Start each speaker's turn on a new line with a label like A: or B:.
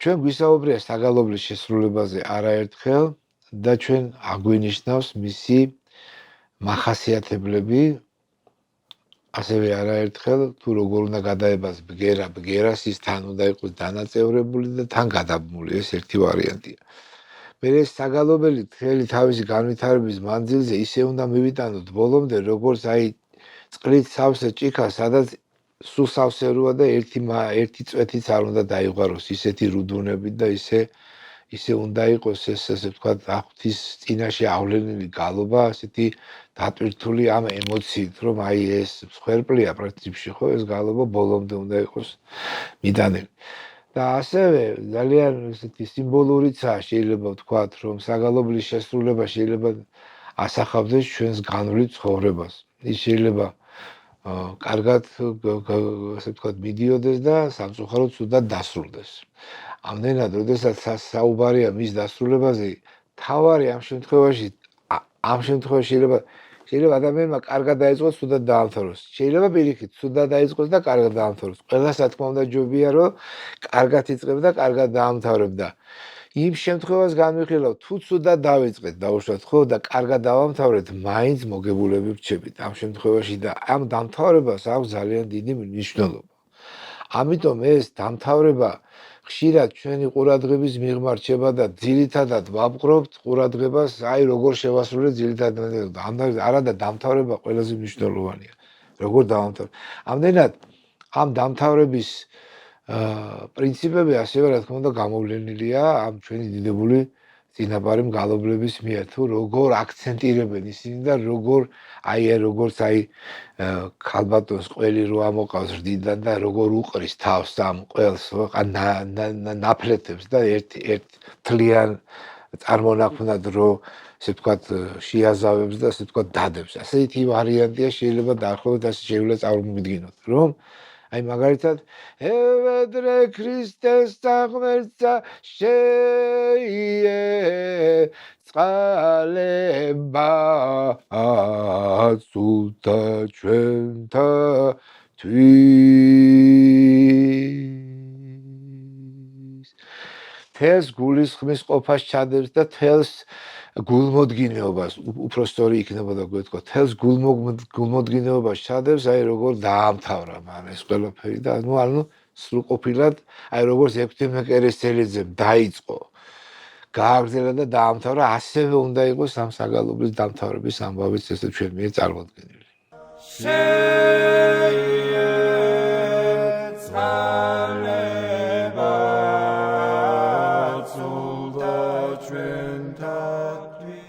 A: ჩვენ გვისაუბრია საგალობლის შესრულებაზე არაერთხელ და ჩვენ აგვინიშნავს მისი მახასიათებლები, ასევე არაერთხელ თუ როგორ უნდა გადაებას ბგერას ის თან უნდა იყოს დანაწევრებული და თან გადაბმული, ეს ერთი ვარიანტია. მერე ეს საგალობელი მთელი თავისი განვითარების მანძილზე ისე უნდა მივიტანოთ ბოლომდე, როგორც წყლით სავსე ჭიქა, სადაც სულ სავსე როა და ერთი წვეთიც არ უნდა დაიღვაროს, ისეთი რუდუნებით და ისე უნდა იყოს ეს, ასე ვთქვათ, ღვთის წინაშე ავლენილი გალობა, ასეთი დატვირთული ამ ემოციით, რომ ეს მსხვერპლია პრინციპში, ხო, ეს გალობა ბოლომდე უნდა იყოს მიტანილი. და ასევე ძალიან ესეთი სიმბოლურიცაა, შეიძლება ვთქვათ, რომ საგალობლის შესრულება შეიძლება ასახავდეს ჩვენს განვლილ ცხოვრებას. ის შეიძლება კარგად, ასე ვთქვათ, მიდიოდეს და სამწუხაროდ ცუდად დასრულდეს. ამდენად, როდესაც საუბარია მის დასრულებაზე, თავარი ამ შემთხვევაში შეიძლება ადამიანმა კარგად დაიწყოს, ცუდად დაამთავროს. შეიძლება პირიქით, ცუდად დაიწყოს და კარგად დაამთავროს. ყველას რა თქმა უნდა ჯობია, რომ კარგად იწყებ და კარგად დაამთავრებ და იმ შემთხვევას განვიხილავ, თუ ცუდად დავიწყეთ, დაუშვათ, ხო, და კარგად დავამთავრეთ, მაინც მოგებულები ვრჩებით ამ შემთხვევაში და ამ დამთავრებას აქვს ძალიან დიდი მნიშვნელობა. ამიტომ ეს დამთავრება ხშირად ჩვენი ყურადღების მიღმა რჩება და ძირითადად ვაპყრობთ ყურადღებას, როგორ შევასრულეთ ძირითადად არადა დამთავრება ყველაზე მნიშვნელოვანია. როგორ დავამთავრებ. ამდენად ამ დამთავრების პრინციპები ასევე რა თქმა უნდა გამოვლენილია ამ ჩვენი დიდებული წინაპარი მგალობლების მიერ, თუ როგორ აქცენტირებენ ისინი და როგორც ქალბატონს ყველი რო ამოყავს რდიდან და როგორ უყრის თავს ამ ყველს ნაფლეთებს და ერთ თლიან წარმონაქმნად რო ესე ვთქვათ შეაზავებს და ესე ვთქვათ დადებს. ასეთი ვარიანტია შეიძლება დაახლოებით ასე შეიძლება წარმოვიდგინოთ, რომ მაგალითად ევედრე ქრისტეს აღმერთსა შეიწყალება ცუდა ჩვენთათვის თელს გულისხმის ყოფას ჩადებს და თელს გულმოდგინეობას, უпростоრი იქნებოდა გვეთქვა, თელს გულმოდგინეობას ჩადებს, როგორ დაამთავრა მან ეს ყველაფერი და ანუ სრულყოფილად, როგორც ექვთიმე კერესელიძემ დაიწყო, გააგრძელა და დაამთავრა, ასევე უნდა იყოს ამ საგალობლის დამთავრების ამბავიც ესე ჩვენ მიერ წარმოდგენილი. შეიწყალება ცუდა ჩვენთათვის